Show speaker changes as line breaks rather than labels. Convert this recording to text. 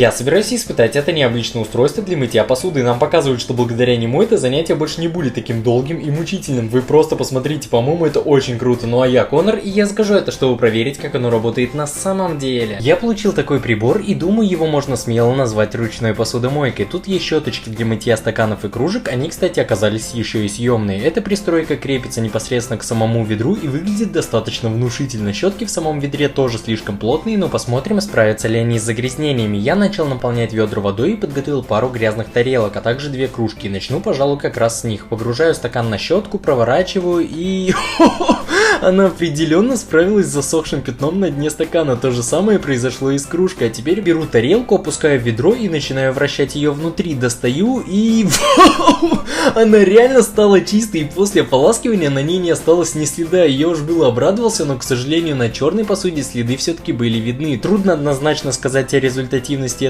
Я собираюсь испытать это необычное устройство для мытья посуды. Нам показывают, что благодаря нему это занятие больше не будет таким долгим и мучительным. Вы просто посмотрите, по-моему, это очень круто. Ну а я Конор, и я закажу это, чтобы проверить, как оно работает на самом деле. Я получил такой прибор и думаю, его можно смело назвать ручной посудомойкой. Тут есть щеточки для мытья стаканов и кружек, они, кстати, оказались еще и съемные. Эта пристройка крепится непосредственно к самому ведру и выглядит достаточно внушительно. Щетки в самом ведре тоже слишком плотные, но посмотрим, справятся ли они с загрязнениями. Я начал наполнять ведра водой и подготовил пару грязных тарелок, а также 2 кружки. Начну, пожалуй, как раз с них. Погружаю стакан на щетку, проворачиваю и... Она определенно справилась с засохшим пятном на дне стакана. То же самое произошло и с кружкой. А теперь беру тарелку, опускаю в ведро и начинаю вращать ее внутри. Достаю и... Она реально стала чистой, и после ополаскивания на ней не осталось ни следа. Я уж было обрадовался, но, к сожалению, на черной посуде следы все-таки были видны. Трудно однозначно сказать о результативности этого